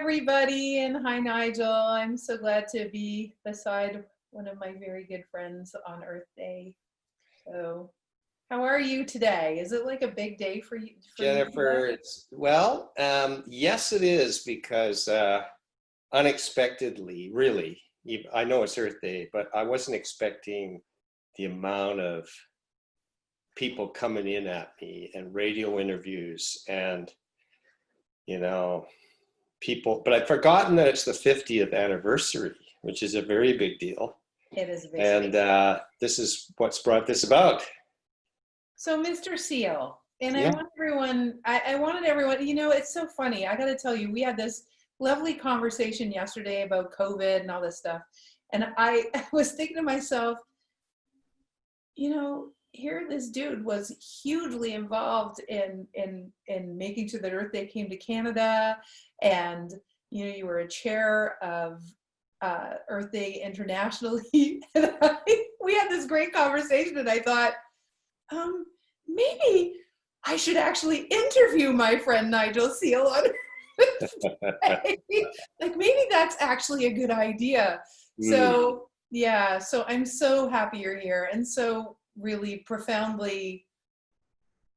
everybody, and hi Nigel. I'm so glad to be beside one of my very good friends on Earth Day. So, how are you today? Is it like a big day for you? Jennifer, yes, it is, because unexpectedly, really, I know it's Earth Day, but I wasn't expecting the amount of people coming in at me and radio interviews and, people, but I'd forgotten that it's the 50th anniversary, which is a very big deal. It is a big And deal. this is what's brought this about. So, Mr. Seale, and Yeah. I wanted everyone, it's so funny. I got to tell you, we had this lovely conversation yesterday about COVID and all this stuff. And I was thinking to myself, here this dude was hugely involved in making sure that Earth Day came to Canada. And, you were a chair of Earth Day internationally. And we had this great conversation, and I thought, maybe I should actually interview my friend Nigel Seale on Earth Day. Like, maybe that's actually a good idea. So, yeah, so I'm so happy you're here. And so really profoundly,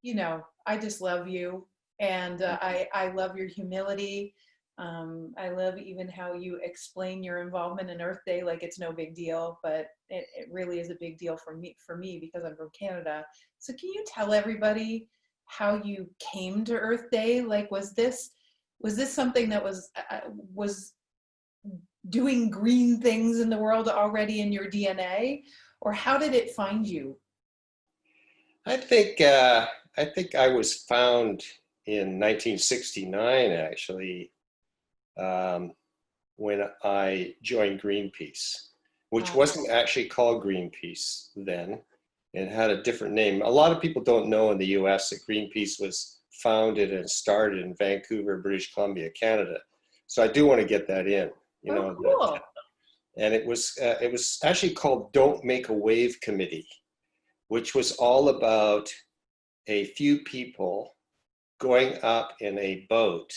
I just love you. And I love your humility. I love even how you explain your involvement in Earth Day like it's no big deal, but it really is a big deal for me because I'm from Canada. So can you tell everybody how you came to Earth Day? Like, was this something that was doing green things in the world already in your DNA, or how did it find you? I think I was found in 1969, actually, when I joined Greenpeace, which wasn't actually called Greenpeace then. It had a different name. A lot of people don't know in the US that Greenpeace was founded and started in Vancouver, British Columbia, Canada. So I do want to get that in, Cool. And it was actually called Don't Make a Wave Committee, which was all about a few people going up in a boat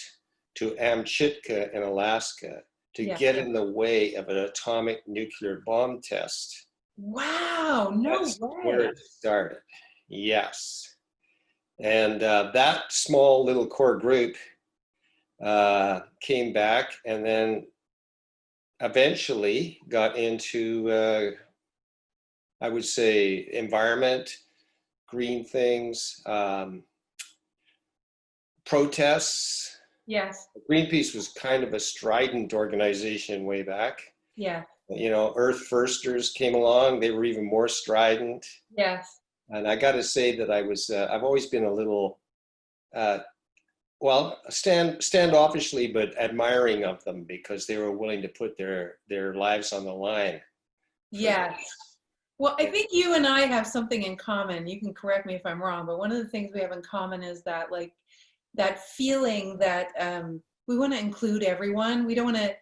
to Amchitka in Alaska to get in the way of an atomic nuclear bomb test. Wow, no That's way. where it started. Yes. And that small little core group came back and then eventually got into, I would say, environment, green things, protests. Yes. Greenpeace was kind of a strident organization way back. Yeah. Earth Firsters came along. They were even more strident. Yes. And I got to say that I've always been a little, standoffishly, but admiring of them because they were willing to put their lives on the line. Yes. Well, I think you and I have something in common. You can correct me if I'm wrong, but one of the things we have in common is that, like, that feeling that we want to include everyone. We don't want to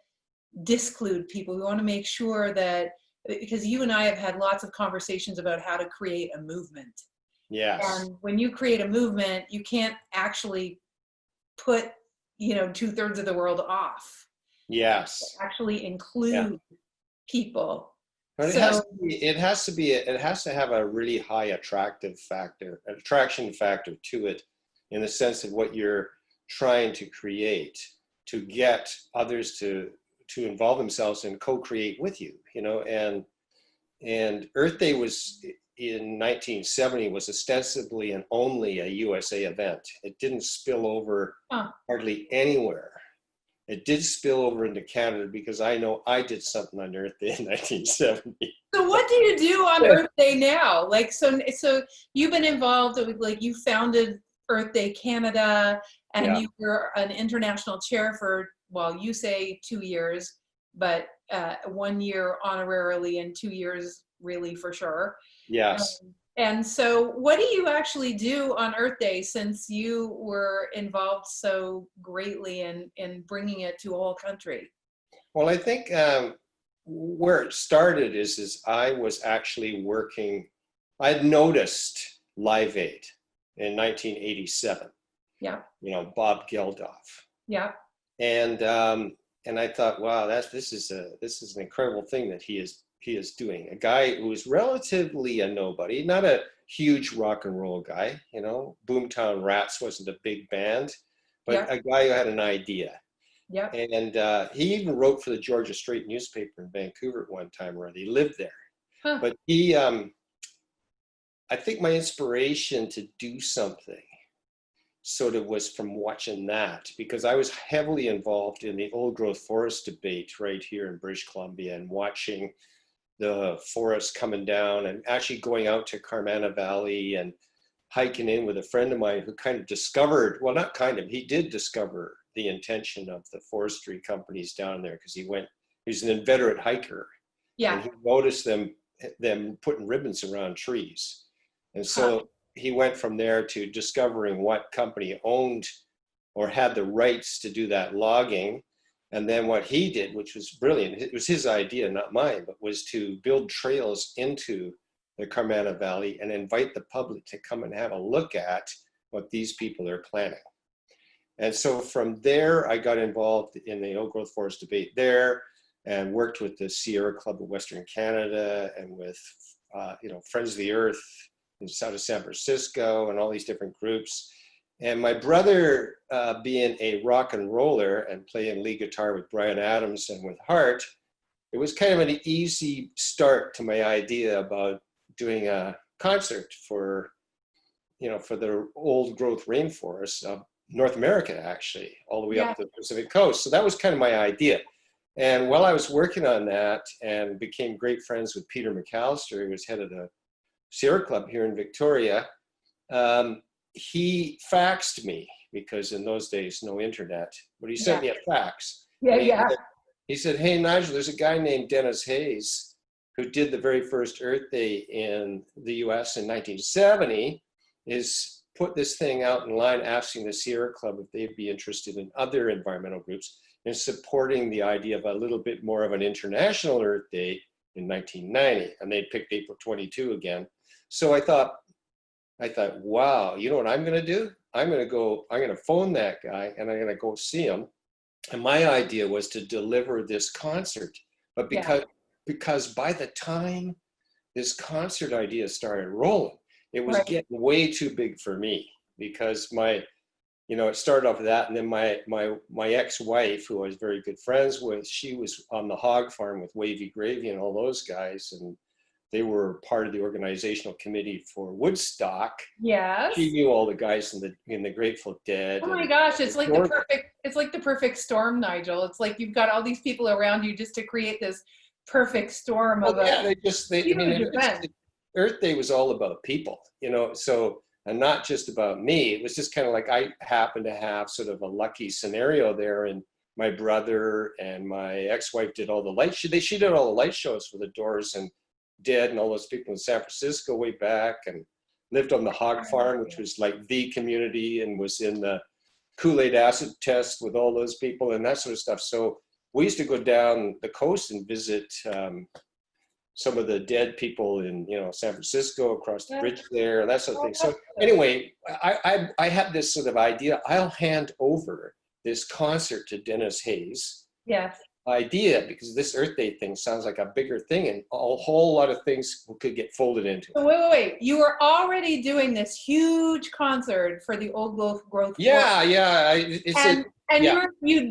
disclude people. We want to make sure that, because you and I have had lots of conversations about how to create a movement. Yes. And when you create a movement, you can't actually put, 2/3 of the world off. Yes. Actually include people. But it has to have a really high attraction factor to it, in the sense of what you're trying to create, to get others to involve themselves and co-create with you, and Earth Day was in 1970 was ostensibly and only a USA event. It didn't spill over hardly anywhere. It did spill over into Canada because I know I did something on Earth Day in 1970. So what do you do on Earth Day now? Like, so you've been involved with, like, you founded Earth Day Canada, and you were an international chair for, well, you say 2 years, but 1 year honorarily and 2 years really for sure. Yes. And so what do you actually do on Earth Day, since you were involved so greatly in bringing it to a whole country? Well, I think where it started is I was actually working, I'd noticed Live Aid in 1987. Yeah. Bob Geldof. Yeah. And I thought, wow, this is an incredible thing that he is doing. A guy who is relatively a nobody, not a huge rock and roll guy, you know. Boomtown Rats wasn't a big band, but Yeah. a guy who had an idea. Yeah. And he even wrote for the Georgia Straight newspaper in Vancouver at one time, where he lived there. Huh. But I think my inspiration to do something sort of was from watching that, because I was heavily involved in the old growth forest debate right here in British Columbia, and watching the forest coming down, and actually going out to Carmanah Valley and hiking in with a friend of mine who kind of discovered, well, not kind of, he did discover the intention of the forestry companies down there, because he's an inveterate hiker. Yeah. And he noticed them putting ribbons around trees. And so he went from there to discovering what company owned or had the rights to do that logging. And then what he did, which was brilliant, it was his idea, not mine, but was to build trails into the Carmanah Valley and invite the public to come and have a look at what these people are planning. And so from there, I got involved in the old growth forest debate there, and worked with the Sierra Club of Western Canada, and with Friends of the Earth south of San Francisco, and all these different groups. And my brother, being a rock and roller and playing lead guitar with Bryan Adams and with Heart, it was kind of an easy start to my idea about doing a concert for the old growth rainforests of North America, actually, all the way up to the Pacific coast. So that was kind of my idea. And while I was working on that, and became great friends with Peter McAllister, who was head of the Sierra Club here in Victoria, he faxed me, because in those days, no internet, but he sent me a fax. He said, hey, Nigel, there's a guy named Dennis Hayes who did the very first Earth Day in the US in 1970, is put this thing out in line asking the Sierra Club if they'd be interested in other environmental groups in supporting the idea of a little bit more of an international Earth Day in 1990. And they picked April 22 again. So I thought, wow, you know what I'm going to do? I'm going to phone that guy, and I'm going to go see him. And my idea was to deliver this concert. But because by the time this concert idea started rolling, it was getting way too big for me, because it started off with that. And then my ex-wife, who I was very good friends with, she was on the hog farm with Wavy Gravy and all those guys. And they were part of the organizational committee for Woodstock. Yes. She knew all the guys in the Grateful Dead. Oh my gosh, it's like the perfect storm, Nigel. It's like you've got all these people around you just to create this perfect storm of Earth Day was all about people, so, and not just about me. It was just kind of like, I happened to have sort of a lucky scenario there, and my brother and my ex-wife did all the light shows. She did all the light shows for the Doors and Dead and all those people in San Francisco way back, and lived on the hog farm, which was like the community, and was in the Kool-Aid acid test with all those people and that sort of stuff. So we used to go down the coast and visit some of the dead people in San Francisco, across the bridge there, and that sort of thing. So anyway, I had this sort of idea. I'll hand over this concert to Dennis Hayes. Yes. Idea, because this Earth Day thing sounds like a bigger thing, and a whole lot of things could get folded into it. So wait. You were already doing this huge concert for the old growth. You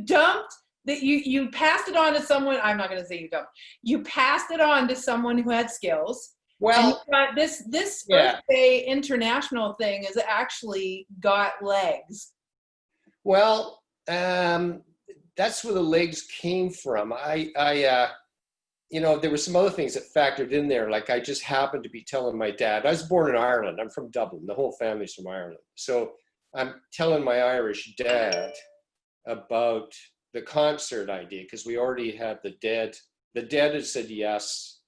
dumped that. You passed it on to someone. I'm not going to say you dumped. You passed it on to someone who had skills. Well, and this Earth Day international thing has actually got legs. Well, that's where the legs came from. There were some other things that factored in there. Like, I just happened to be telling my dad, I was born in Ireland. I'm from Dublin. The whole family's from Ireland. So I'm telling my Irish dad about the concert idea, because we already had the Dead. The Dead had said yes,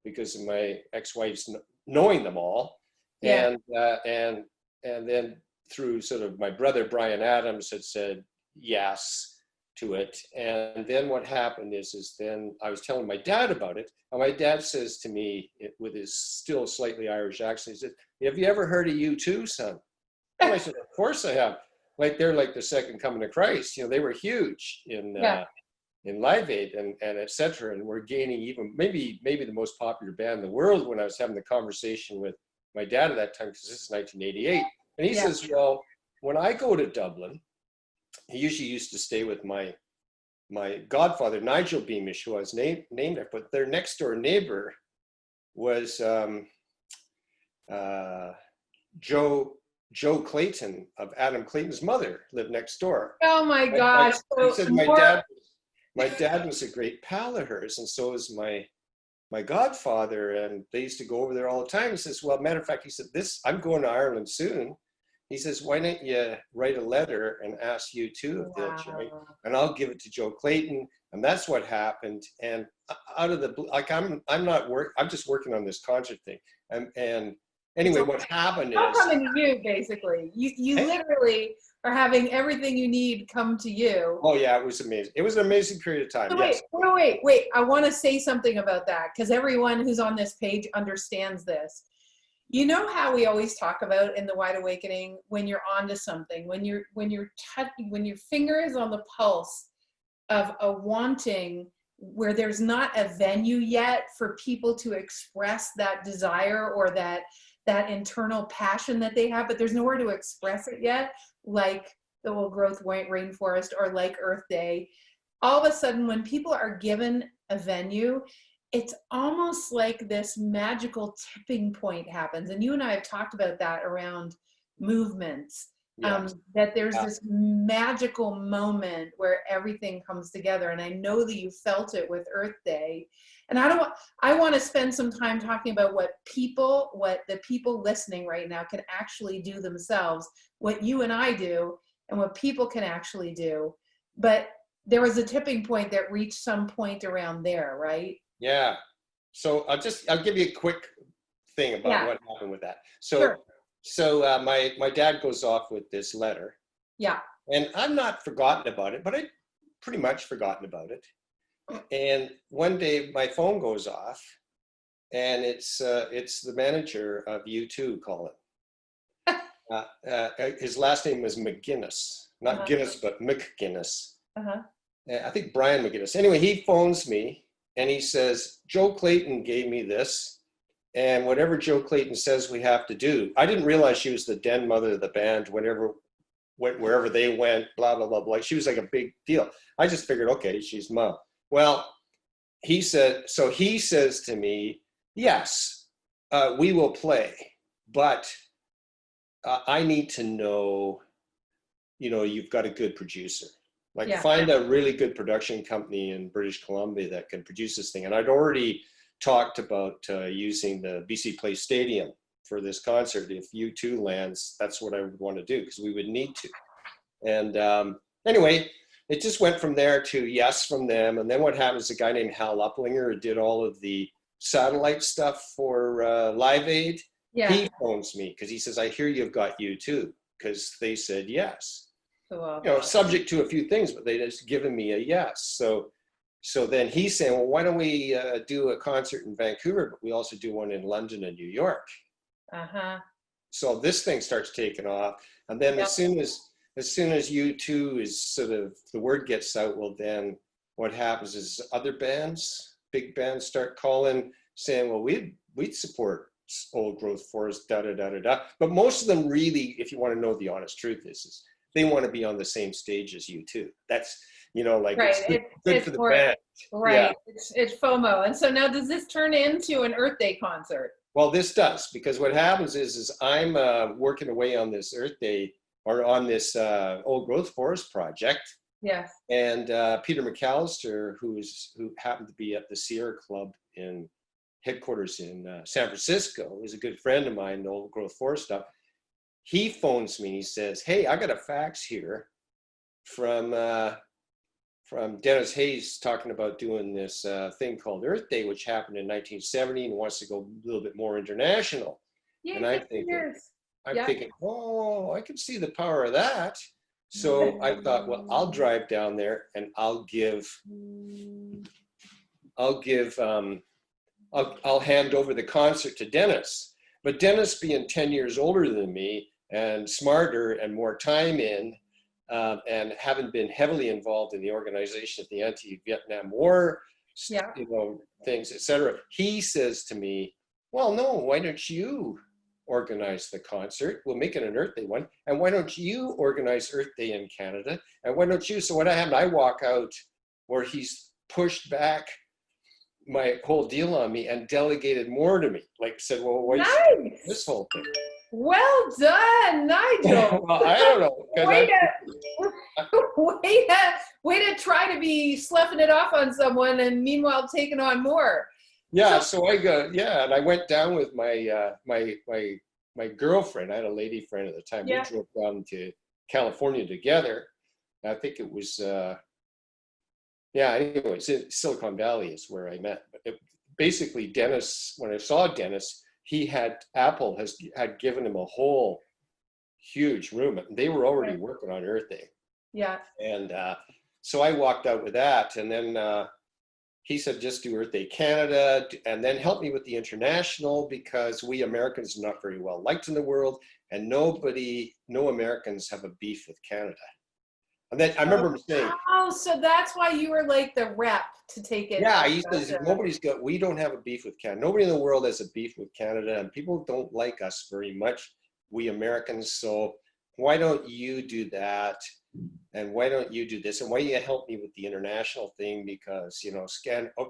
because of my ex-wife's knowing them all. Yeah. And then through sort of my brother, Bryan Adams, had said yes to it. And then what happened is then I was telling my dad about it, and my dad says to me, with his still slightly Irish accent, he said, have you ever heard of U2, son? And I said, of course I have. like they're like the second coming of Christ. You know, they were huge in Live Aid and et cetera. And we're gaining even maybe the most popular band in the world when I was having the conversation with my dad at that time, because this is 1988. And he says, well, when I go to Dublin, he usually used to stay with my godfather, Nigel Beamish, who I was named after, but their next door neighbor was Joe Clayton of Adam Clayton's mother, lived next door. Oh my gosh. He said my dad was a great pal of hers, and so was my godfather, and they used to go over there all the time. He says, well, matter of fact, he said, I'm going to Ireland soon. He says, why don't you write a letter and ask U2 if they'll join, and I'll give it to Joe Clayton. And that's what happened. And out of the, like, I'm just working on this concert thing. And anyway, what happened is, I'm coming to you, basically. You literally are having everything you need come to you. Oh yeah, it was amazing. It was an amazing period of time. So wait. I want to say something about that, because everyone who's on this page understands this. You know how we always talk about in the Wide Awakening, when you're onto something, when your finger is on the pulse of a wanting, where there's not a venue yet for people to express that desire or that internal passion that they have, but there's nowhere to express it yet, like the Old Growth Rainforest or like Earth Day. All of a sudden, when people are given a venue, it's almost like this magical tipping point happens. And you and I have talked about that around movements, that there's this magical moment where everything comes together. And I know that you felt it with Earth Day. And I want to spend some time talking about what the people listening right now can actually do themselves, what you and I do, and what people can actually do. But there was a tipping point that reached some point around there, right? Yeah. So I'll give you a quick thing about what happened with that. My dad goes off with this letter. Yeah. And I'm not forgotten about it, but I pretty much forgotten about it. And one day my phone goes off, and it's the manager of U2 calling. His last name was McGuinness, not Guinness, but McGuinness. I think Brian McGuinness. Anyway, he phones me. And he says, Joe Clayton gave me this, and whatever Joe Clayton says we have to do. I didn't realize she was the den mother of the band, wherever they went, blah, blah, blah, blah. She was like a big deal. I just figured, okay, she's mom. Well, he says to me, yes, we will play, but I need to know, you've got a good producer. Find a really good production company in British Columbia that can produce this thing. And I'd already talked about using the BC Place Stadium for this concert. If U2 lands, that's what I would want to do, because we would need to. And anyway, it just went from there to yes from them. And then what happens, a guy named Hal Uplinger, who did all of the satellite stuff for Live Aid, he phones me because he says, I hear you've got U2, because they said yes. Subject to a few things, but they just given me a yes. So then he's saying, well, why don't we do a concert in Vancouver, but we also do one in London and New York. So this thing starts taking off. And then as soon as U2 is sort of, the word gets out, well, then what happens is other bands, big bands, start calling, saying, well, we'd support Old Growth Forest, da-da-da-da-da. But most of them really, if you want to know the honest truth, is they want to be on the same stage as U2. That's, it's good for the band. Right, yeah. It's FOMO. And so now does this turn into an Earth Day concert? Well, this does, because what happens is I'm working away on this Earth Day, or on this Old Growth Forest project. Yes. And Peter McAllister, who happened to be at the Sierra Club in headquarters in San Francisco, is a good friend of mine, the Old Growth Forest stuff. He phones me and he says, hey, I got a fax here from Dennis Hayes talking about doing this thing called Earth Day, which happened in 1970, and wants to go a little bit more international. Yeah, and I'm thinking, oh, I can see the power of that. So I thought, well, I'll drive down there and I'll hand over the concert to Dennis. But Dennis, being 10 years older than me and smarter and more time in, and having been heavily involved in the organization of the anti-Vietnam War, Yeah. things, etc. He says to me, well, no, why don't you organize the concert? We'll make it an Earth Day one. And why don't you organize Earth Day in Canada? And why don't you? So what happened, I walk out where he's pushed back my whole deal on me and delegated more to me. Like said, well, why Nice. this whole thing? Well done, Nigel. Well, I don't know. Way to try to be sloughing it off on someone and meanwhile taking on more. Yeah, so I go, yeah, and I went down with my my girlfriend. I had a lady friend at the time. Yeah. We drove down to California together. I think it was, yeah, anyways, Silicon Valley is where I met. But basically, Dennis, when I saw Dennis, Apple had given him a whole huge room. They were already working on Earth Day. Yeah. And so I walked out with that, and then he said, just do Earth Day Canada, and then help me with the international, because we Americans are not very well liked in the world, and no Americans have a beef with Canada. And then I remember him saying, oh, so that's why you were like the rep to take it. yeah, he says, we don't have a beef with Canada. Nobody in the world has a beef with Canada, and people don't like us very much, we Americans, so why don't you do that? And why don't you do this? And why don't you help me with the international thing? Because,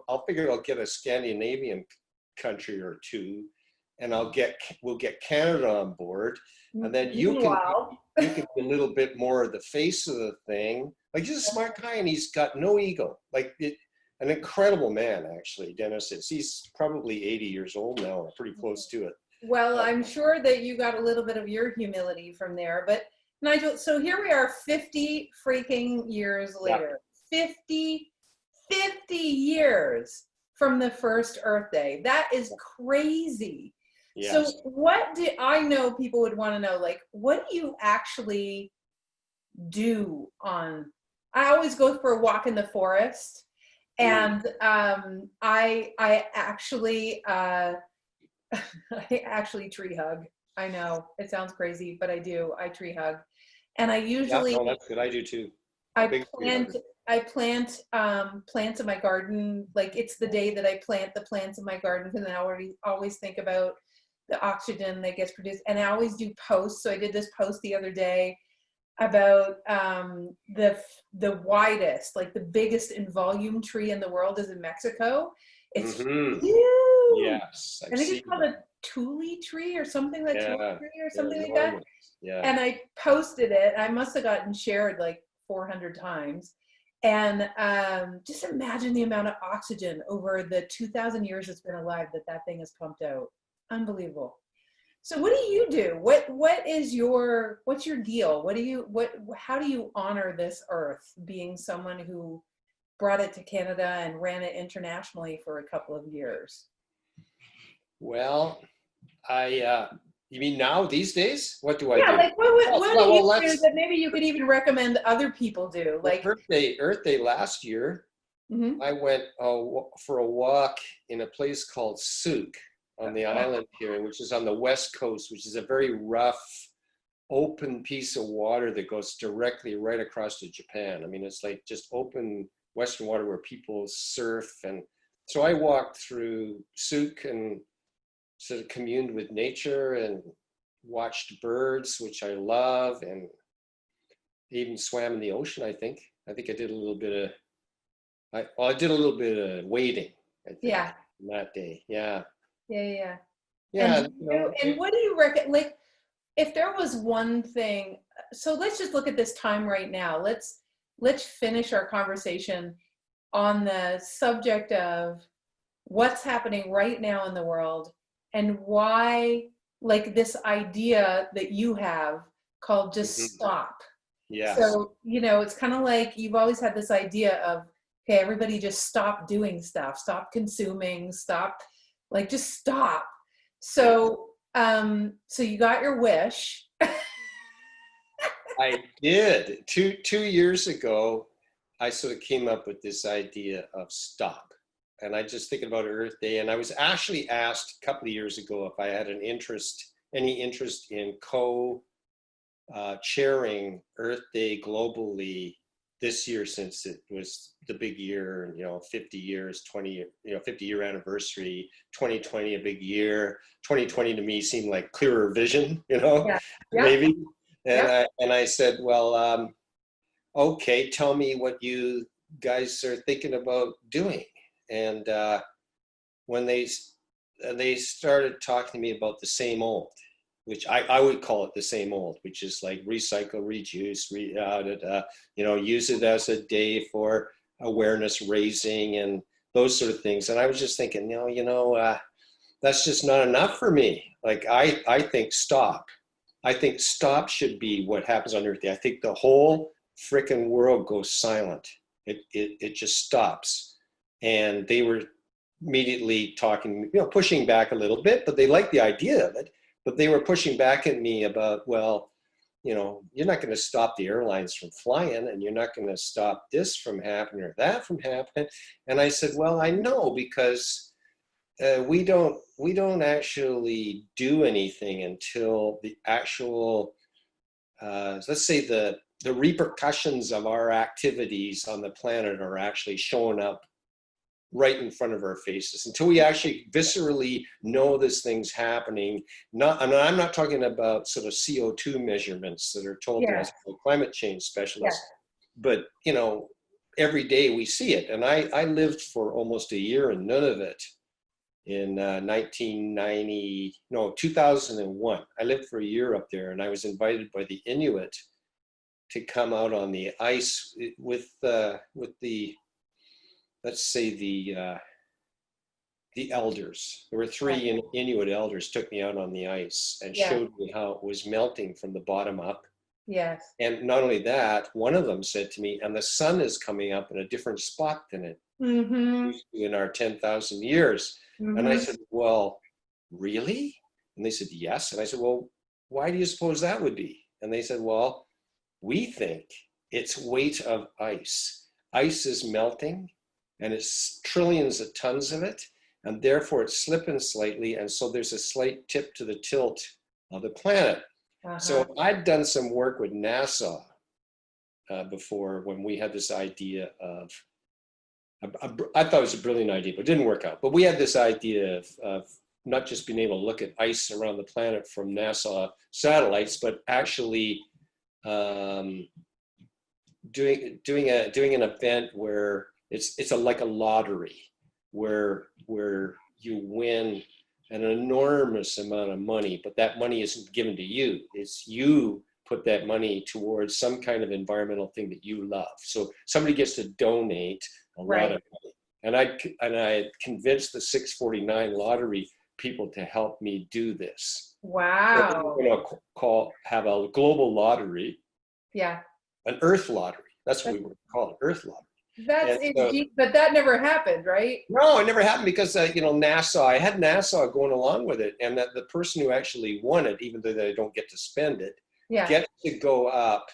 I'll figure I'll get a Scandinavian country or two, and we'll get Canada on board. And then you can be a little bit more of the face of the thing. Like, he's a smart guy, and he's got no ego. An incredible man, actually, Dennis is. He's probably 80 years old now, or pretty close to it. Well, I'm sure that you got a little bit of your humility from there, but Nigel, so here we are 50 freaking years later. Yeah. 50 years from the first Earth Day. That is crazy. Yes. So what do I know people would want to know, like, what do you actually do on, I always go for a walk in the forest, and I actually tree hug. I know it sounds crazy, but I do. I tree hug. And I usually, that's good. I do too. I plant plants in my garden. Like, it's the day that I plant the plants in my garden, because I always think about the oxygen that gets produced. And I always do posts. So I did this post the other day about the widest, like the biggest in volume tree in the world is in Mexico. It's huge. Yes, I think it's called a Thule tree or something like Thule tree or something like that. Yeah. And I posted it. I must have gotten shared like 400 times. And just imagine the amount of oxygen over the 2,000 years it's been alive that thing has pumped out. Unbelievable. So what do you do? What's your deal? How do you honor this earth, being someone who brought it to Canada and ran it internationally for a couple of years? Well, you mean now, these days? What do I do? Yeah, like what do you do that maybe you could even recommend other people do? Like Earth Day last year, I went for a walk in a place called UNSTUCK on the island here, which is on the west coast, which is a very rough, open piece of water that goes directly right across to Japan. I mean, it's like just open Western water where people surf. And so I walked through UNSTUCK and sort of communed with nature and watched birds, which I love, and even swam in the ocean. I think I did a little bit of, I did a little bit of wading, I think, that day. Yeah. And what do you reckon, like, if there was one thing, so let's just look at this time right now. Let's finish our conversation on the subject of what's happening right now in the world, and why, like, this idea that you have called just stop. Yeah. So, it's kind of like you've always had this idea of, okay, everybody just stop doing stuff, stop consuming, just stop. So, so you got your wish. I did. Two years ago, I sort of came up with this idea of stop. And I just thinking about Earth Day, and I was actually asked a couple of years ago if I had any interest in chairing Earth Day globally this year, since it was the big year, 50 years, 50-year anniversary, 2020, a big year. 2020 to me seemed like clearer vision, Yeah. Yeah. maybe. And Yeah. I said, well, okay, tell me what you guys are thinking about doing. And when they started talking to me about the same old, which I would call it the same old, which is like recycle, reduce, use it as a day for awareness raising and those sort of things. And I was just thinking, that's just not enough for me. Like, I think stop. I think stop should be what happens on Earth Day. I think the whole frickin' world goes silent. It just stops. And they were immediately talking, pushing back a little bit, but they liked the idea of it. But they were pushing back at me about, well, you're not going to stop the airlines from flying, and you're not going to stop this from happening or that from happening. And I said, well, I know, because we don't actually do anything until the actual, let's say the repercussions of our activities on the planet are actually showing up right in front of our faces, until we actually viscerally know this thing's happening. And I'm not talking about sort of CO2 measurements that are told to us by climate change specialists, but every day we see it. And I lived for almost a year in Nunavut in 2001. I lived for a year up there, and I was invited by the Inuit to come out on the ice with the, let's say, the elders. There were 3 Inuit elders took me out on the ice and showed me how it was melting from the bottom up. Yes. And not only that, one of them said to me, and the sun is coming up in a different spot than it used to in our 10,000 years. And I said, well, really? And they said, yes. And I said, well, why do you suppose that would be? And they said, well, we think it's weight of ice. Ice is melting, and it's trillions of tons of it, and therefore it's slipping slightly, and so there's a slight tip to the tilt of the planet. So I'd done some work with NASA before, when we had this idea of, I thought it was a brilliant idea, but it didn't work out. But we had this idea of not just being able to look at ice around the planet from NASA satellites, but actually doing an event where it's like a lottery, where you win an enormous amount of money, but that money isn't given to you. It's you put that money towards some kind of environmental thing that you love. So somebody gets to donate a lot of money. And I convinced the 649 lottery people to help me do this. Wow. We're going to have a global lottery. Yeah. An Earth lottery. That's what we would call it, Earth lottery. That's but that never happened, right? No, it never happened because NASA. I had NASA going along with it, and that the person who actually won it, even though they don't get to spend it, gets to go up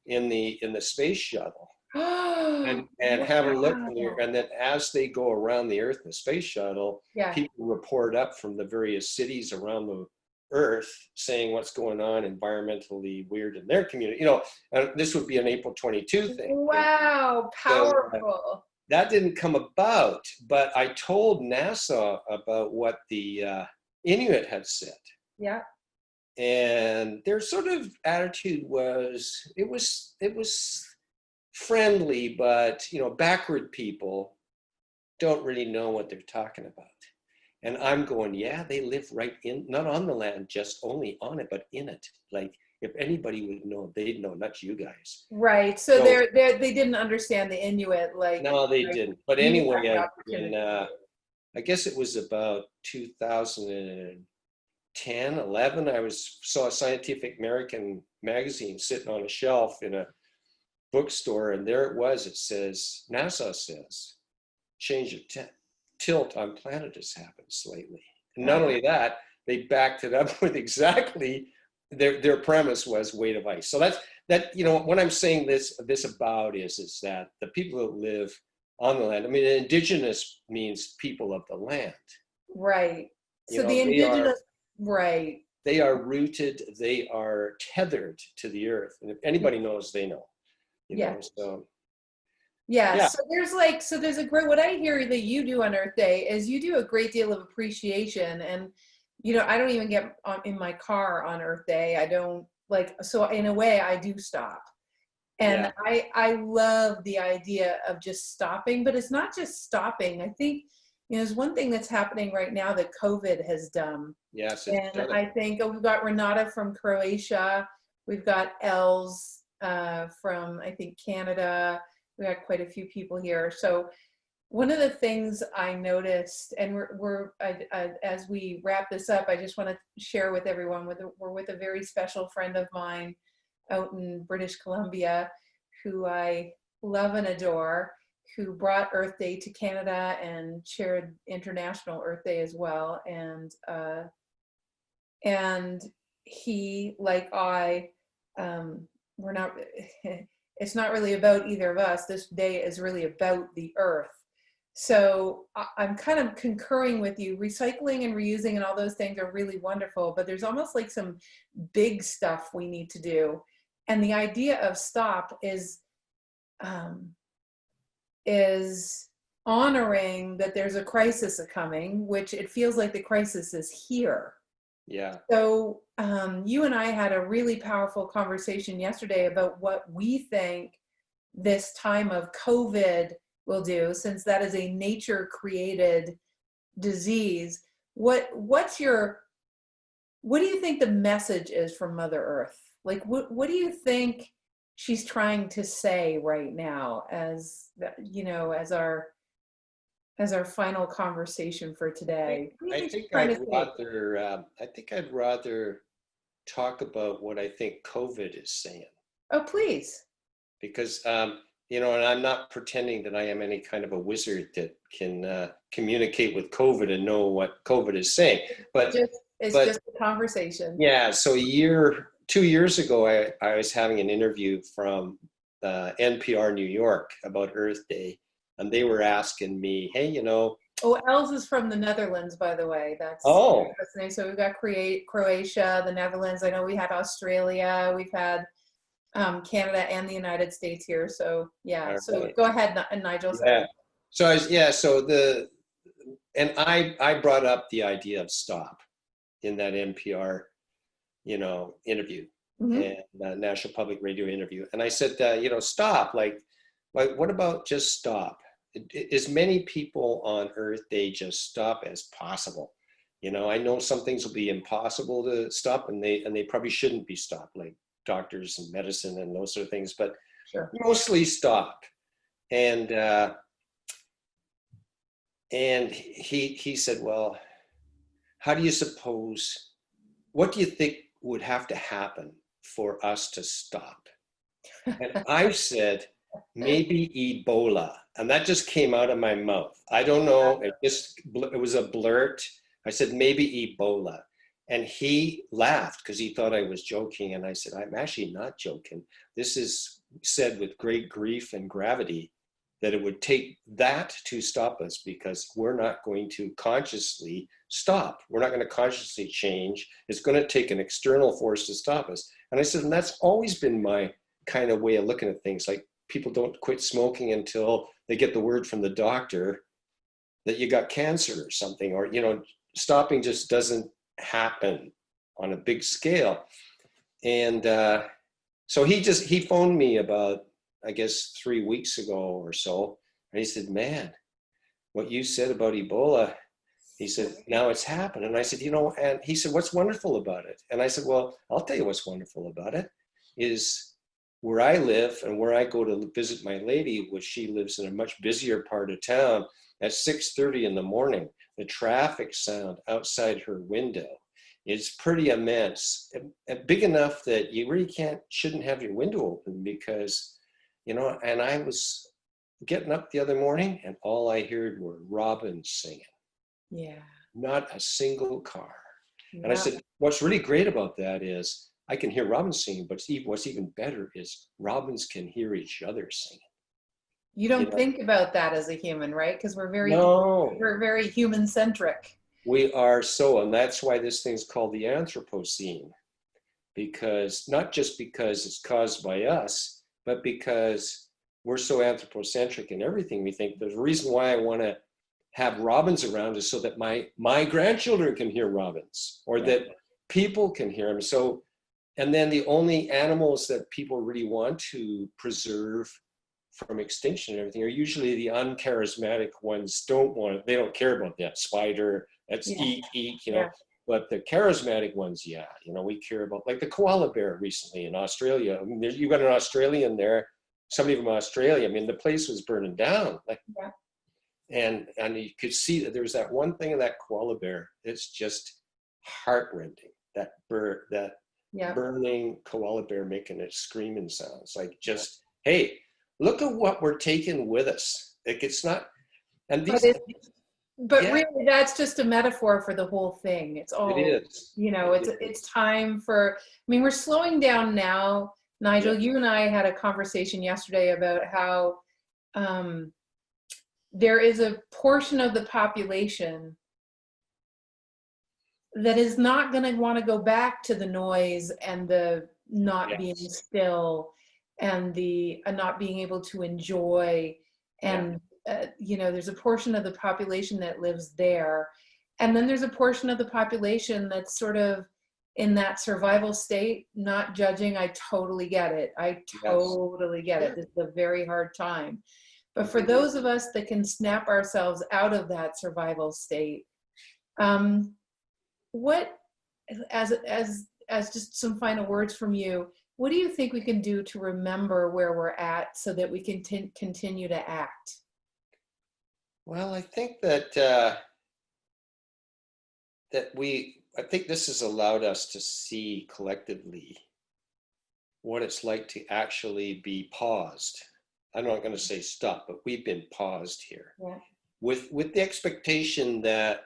in the space shuttle and have a look in the Earth. And then as they go around the Earth in the space shuttle, people report up from the various cities around the Earth saying what's going on environmentally weird in their community. And this would be an April 22 thing. Wow, powerful. So, that didn't come about, but I told NASA about what the Inuit had said. Yeah. And their sort of attitude was, it was friendly, but backward people don't really know what they're talking about. And I'm going, yeah, they live right in, not on the land, just only on it, but in it. Like, if anybody would know, they'd know, not you guys. Right. So they didn't understand the Inuit. No, they didn't. But anyway, I guess it was about 2010, 11. I saw a Scientific American magazine sitting on a shelf in a bookstore, and there it was. It says, NASA says, change of tilt on planet has happened slightly. And not only that, they backed it up with exactly their premise was weight of ice. So that what I'm saying this about is that the people that live on the land, I mean, indigenous means people of the land. Right. So the indigenous, right. they are rooted, they are tethered to the earth. And if anybody knows, they know. You know, so yeah. yeah. So there's a great, what I hear that you do on Earth Day is you do a great deal of appreciation. And, you know, I don't even get in my car on Earth Day. I don't so in a way I do stop. And I love the idea of just stopping, but it's not just stopping. I think, you know, there's one thing that's happening right now that COVID has done. Yes. And I think, we've got Renata from Croatia. We've got Els from, I think, Canada. We got quite a few people here. So one of the things I noticed, and as we wrap this up, I just want to share with everyone, we're with a very special friend of mine out in British Columbia, who I love and adore, who brought Earth Day to Canada and chaired International Earth Day as well. And he, like we're not, it's not really about either of us. This day is really about the earth. So I'm kind of concurring with you. Recycling and reusing and all those things are really wonderful, but there's almost like some big stuff we need to do. And the idea of stop is honoring that there's a crisis coming, which it feels like the crisis is here. Yeah. So you and I had a really powerful conversation yesterday about what we think this time of COVID will do, since that is a nature-created disease. What do you think the message is from Mother Earth? Like, what do you think she's trying to say right now, as you know, as our final conversation for today? I think I'd rather talk about what I think COVID is saying. Oh, please. Because you know, and I'm not pretending that I am any kind of a wizard that can communicate with COVID and know what COVID is saying. But it's just a conversation. Yeah. So 2 years ago, I was having an interview from NPR New York about Earth Day, and they were asking me, hey, you know. Oh, Els is from the Netherlands, by the way. That's nice. So we've got Croatia, the Netherlands. I know we had Australia. We've had Canada and the United States here. So yeah. Right. So go ahead, Nigel. Yeah. So I brought up the idea of stop in that NPR, you know, interview, and National Public Radio interview, and I said, you know, stop. Like, what about just stop? As many people on Earth Day just stop as possible. You know, I know some things will be impossible to stop, and they probably shouldn't be stopped, like doctors and medicine and those sort of things, but mostly stop. And he said, well, what do you think would have to happen for us to stop? And I said, maybe Ebola. And that just came out of my mouth. I don't know. It was a blurt. I said, maybe Ebola. And he laughed because he thought I was joking. And I said, I'm actually not joking. This is said with great grief and gravity, that it would take that to stop us, because we're not going to consciously stop. We're not going to consciously change. It's going to take an external force to stop us. And I said, and that's always been my kind of way of looking at things. Like, people don't quit smoking until they get the word from the doctor that you got cancer or something, or, you know, stopping just doesn't happen on a big scale. And so he phoned me about, I guess, 3 weeks ago or so. And he said, man, what you said about Ebola, he said, now it's happened. And I said, you know, and he said, what's wonderful about it? And I said, well, I'll tell you what's wonderful about it is where I live and where I go to visit my lady, which she lives in a much busier part of town, at 6:30 in the morning, the traffic sound outside her window is pretty immense, and big enough that you really shouldn't have your window open, because, you know, and I was getting up the other morning and all I heard were robins singing. Yeah. Not a single car. Yeah. And I said, what's really great about that is I can hear robins singing, but what's even better is robins can hear each other singing. You don't think about that as a human, right? Because we're very human-centric. We are so, and that's why this thing's called the Anthropocene, because not just because it's caused by us, but because we're so anthropocentric in everything we think. The reason why I want to have robins around is so that my grandchildren can hear robins, or that people can hear them. So, and then the only animals that people really want to preserve from extinction and everything are usually the uncharismatic ones. They don't care about that spider. That's eek, you know. But the charismatic ones, we care about, like the koala bear recently in Australia. I mean, you've got an Australian there, somebody from Australia. I mean, the place was burning down. And you could see that there was that one thing of that koala bear. It's just heartrending. That burning koala bear making its screaming sounds. Like, just, hey, look at what we're taking with us. Like, it's not, and these. But really, that's just a metaphor for the whole thing. It's all, it is. It's time for, I mean, we're slowing down now. Nigel, you and I had a conversation yesterday about how there is a portion of the population that is not going to want to go back to the noise and the not being still and the not being able to enjoy. And, there's a portion of the population that lives there. And then there's a portion of the population that's sort of in that survival state, not judging. I totally get it. I totally get it. This is a very hard time. But for those of us that can snap ourselves out of that survival state, what, as just some final words from you, what do you think we can do to remember where we're at so that we can continue to act? Well, I think that I think this has allowed us to see collectively what it's like to actually be paused. I'm not going to say stop, but we've been paused here with the expectation that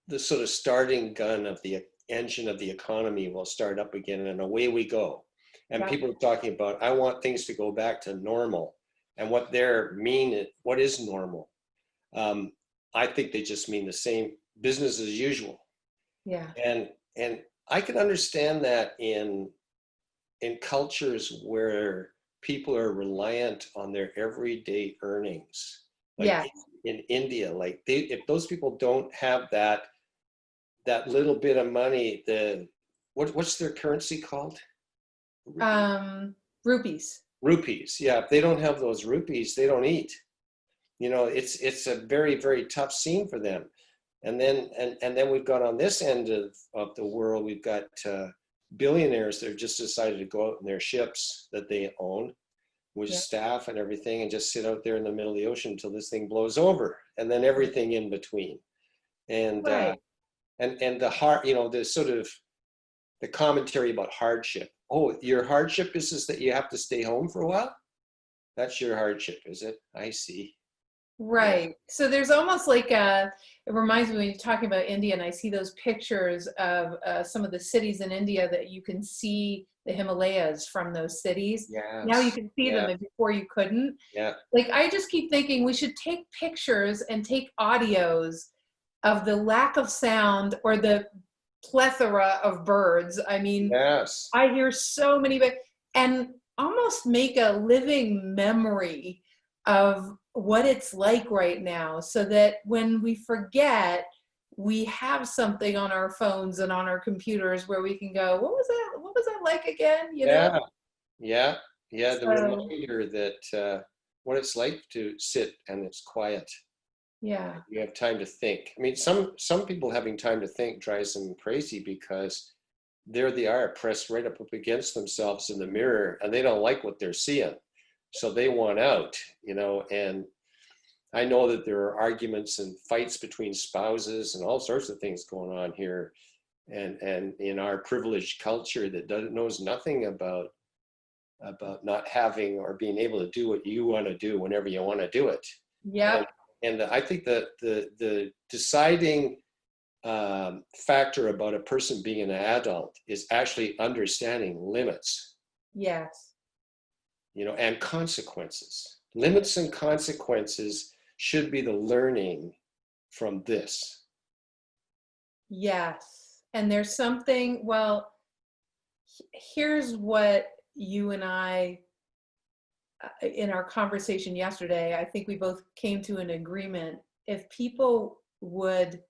the sort of starting gun of the engine of the economy will start up again, and away we go. And people are talking about, I want things to go back to normal. And what what is normal? I think they just mean the same, business as usual. And I can understand that in cultures where people are reliant on their everyday earnings. Like in India, like if those people don't have that little bit of money, what's their currency called? Rupees. Rupees. Yeah. If they don't have those rupees, they don't eat. It's a very, very tough scene for them. And then we've got on this end of the world, we've got billionaires that have just decided to go out in their ships that they own with staff and everything, and just sit out there in the middle of the ocean until this thing blows over, and then everything in between. And and the heart, the sort of the commentary about hardship. Oh, your hardship is that you have to stay home for a while? That's your hardship, is it? I see. Right. So there's almost like it reminds me when you're talking about India, and I see those pictures of some of the cities in India that you can see the Himalayas from those cities. Now you can see them, and before you couldn't. Like, I just keep thinking we should take pictures and take audios of the lack of sound or the plethora of birds. I mean, I hear so many, and almost make a living memory of what it's like right now, so that when we forget, we have something on our phones and on our computers where we can go, what was that like again? The reminder that what it's like to sit and it's quiet. You have time to think. I mean, some people having time to think drives them crazy, because there they are, pressed right up against themselves in the mirror, and they don't like what they're seeing. So they want out, and I know that there are arguments and fights between spouses and all sorts of things going on here. And in our privileged culture that knows nothing about not having or being able to do what you want to do whenever you want to do it. And I think that the deciding factor about a person being an adult is actually understanding limits. And consequences. Limits and consequences should be the learning from this. Yes. And there's something, well, here's what you and I, in our conversation yesterday, I think we both came to an agreement. If people would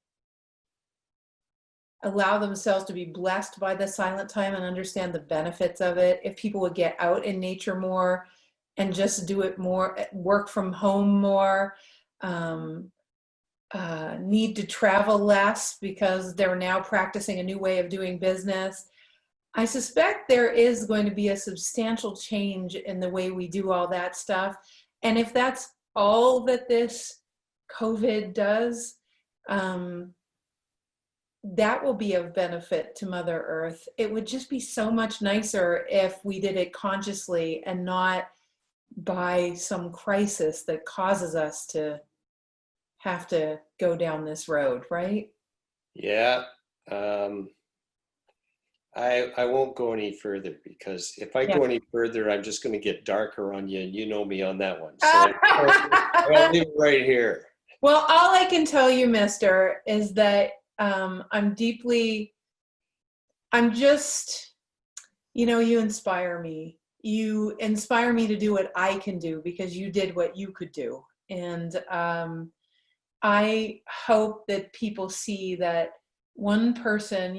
allow themselves to be blessed by the silent time and understand the benefits of it, if people would get out in nature more and just do it more, work from home more, need to travel less because they're now practicing a new way of doing business, I suspect there is going to be a substantial change in the way we do all that stuff. And if that's all that this COVID does, that will be of benefit to Mother Earth. It would just be so much nicer if we did it consciously and not by some crisis that causes us to have to go down this road, right? Yeah. I won't go any further, because if I go any further, I'm just going to get darker on you, and you know me on that one. So I'll leave it right here. Well, all I can tell you, mister, is that I'm just, you inspire me. You inspire me to do what I can do because you did what you could do. And I hope that people see that one person,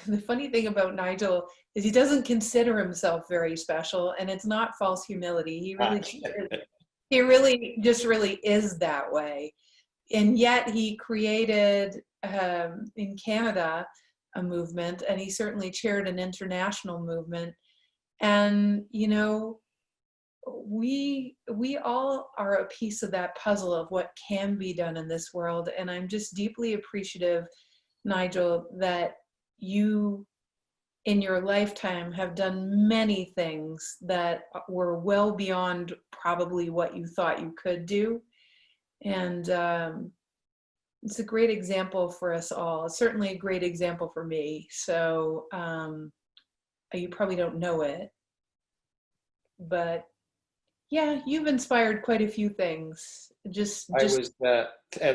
the funny thing about Nigel is he doesn't consider himself very special, and it's not false humility. He really just really is that way. And yet he created in Canada a movement, and he certainly chaired an international movement. And, we all are a piece of that puzzle of what can be done in this world. And I'm just deeply appreciative, Nigel, that you in your lifetime have done many things that were well beyond probably what you thought you could do. And it's a great example for us all. It's certainly a great example for me. So you probably don't know it, but yeah, you've inspired quite a few things. And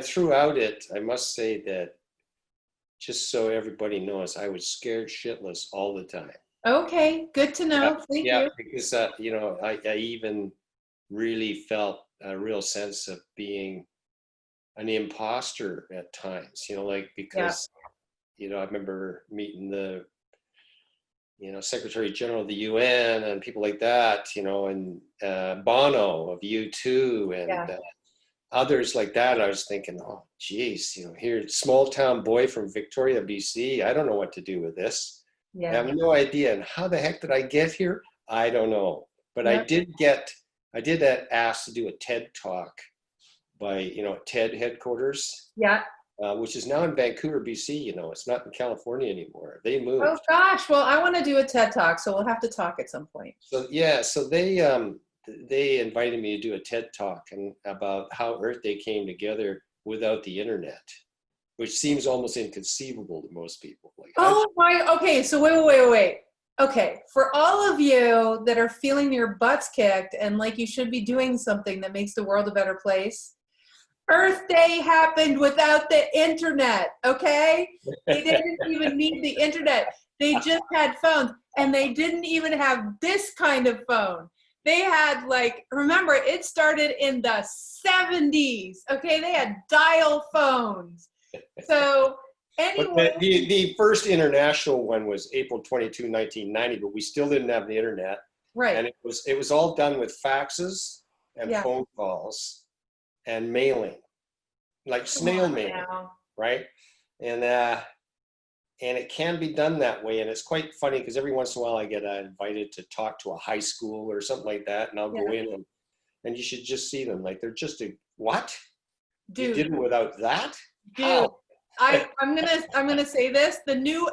throughout it, I must say that, just so everybody knows, I was scared shitless all the time. Okay, good to know. Thank you. Because I even really felt a real sense of being an imposter at times. Because I remember meeting the Secretary General of the UN and people like that, and Bono of U2 and others like that. I was thinking, oh, geez, here, small town boy from Victoria, BC. I don't know what to do with this. I have no idea. And how the heck did I get here? I don't know. But I did get asked to do a TED talk by, TED headquarters. Yeah. Which is now in Vancouver, BC. It's not in California anymore. They moved. Oh gosh, well, I want to do a TED talk, so we'll have to talk at some point. So they invited me to do a TED talk about how Earth Day came together without the internet, which seems almost inconceivable to most people. Okay, so wait. Okay, for all of you that are feeling your butts kicked and like you should be doing something that makes the world a better place, Earth Day happened without the internet, okay? They didn't even need the internet. They just had phones, and they didn't even have this kind of phone. They had, remember, it started in the 70s, okay? They had dial phones. So anyway. But the first international one was April 22, 1990, but we still didn't have the internet. Right. And it was all done with faxes and phone calls and mailing, like snail mail, right? And it can be done that way. And it's quite funny because every once in a while I get invited to talk to a high school or something like that. And I'll go in and you should just see them. Like, they're just what? Dude. You did it without that? Dude. How? I'm gonna say this. The new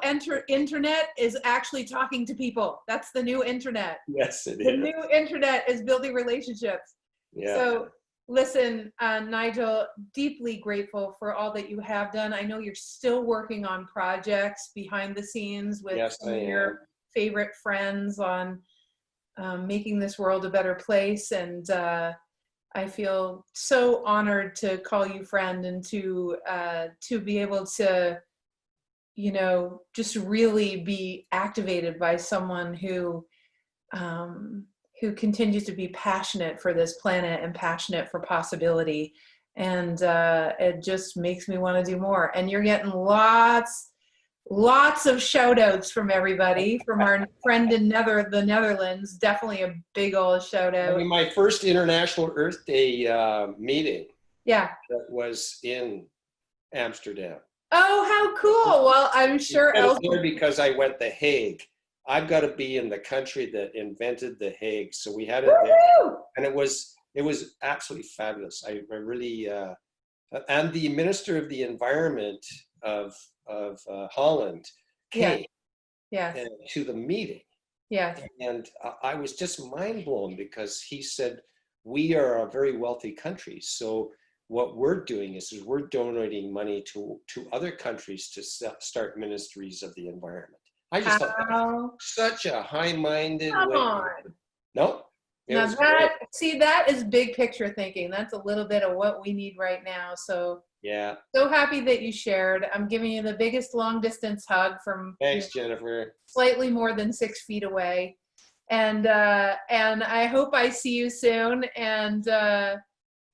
internet is actually talking to people. That's the new internet. Yes, it is. The new internet is building relationships. Yeah. So listen, Nigel, deeply grateful for all that you have done. I know you're still working on projects behind the scenes with some of your favorite friends on making this world a better place. And I feel so honored to call you friend and to be able to just really be activated by someone who continues to be passionate for this planet and passionate for possibility. And it just makes me want to do more. And you're getting lots of shout outs from everybody, from our friend in the Netherlands. Definitely a big old shout out. I mean, my first International Earth Day meeting that was in Amsterdam. Oh, how cool. Well, I'm sure because I went The Hague. I've got to be in the country that invented The Hague. So we had it there. And it was absolutely fabulous. I really, and the Minister of the Environment of Holland came to the meeting. Yeah. And I was just mind blown because he said, we are a very wealthy country. So what we're doing is we're donating money to other countries to start ministries of the environment. I just thought that was such a high-minded way. No. Now that is big picture thinking. That's a little bit of what we need right now. So yeah. So happy that you shared. I'm giving you the biggest long distance hug from Thanks, Jennifer. Slightly more than 6 feet away. And I hope I see you soon. And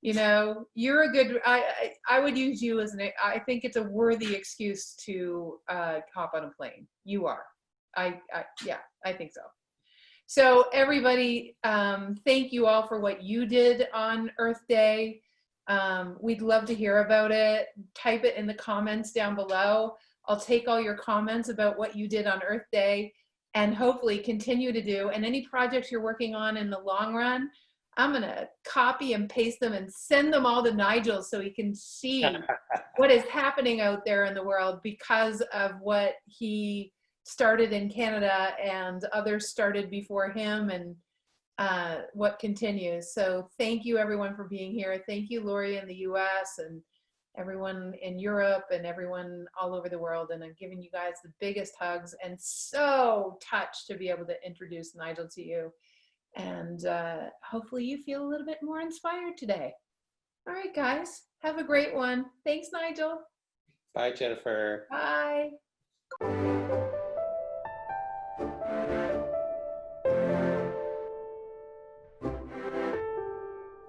you're a good, I would use you as I think it's a worthy excuse to hop on a plane. You are. I think so. So everybody, thank you all for what you did on Earth Day. We'd love to hear about it. Type it in the comments down below. I'll take all your comments about what you did on Earth Day and hopefully continue to do. And any projects you're working on in the long run, I'm going to copy and paste them and send them all to Nigel so he can see what is happening out there in the world because of what he started in Canada and others started before him and what continues. So thank you everyone for being here. Thank you, Lori, in the US and everyone in Europe and everyone all over the world. And I'm giving you guys the biggest hugs and so touched to be able to introduce Nigel to you. And hopefully you feel a little bit more inspired today. All right, guys, have a great one. Thanks, Nigel. Bye, Jennifer. Bye.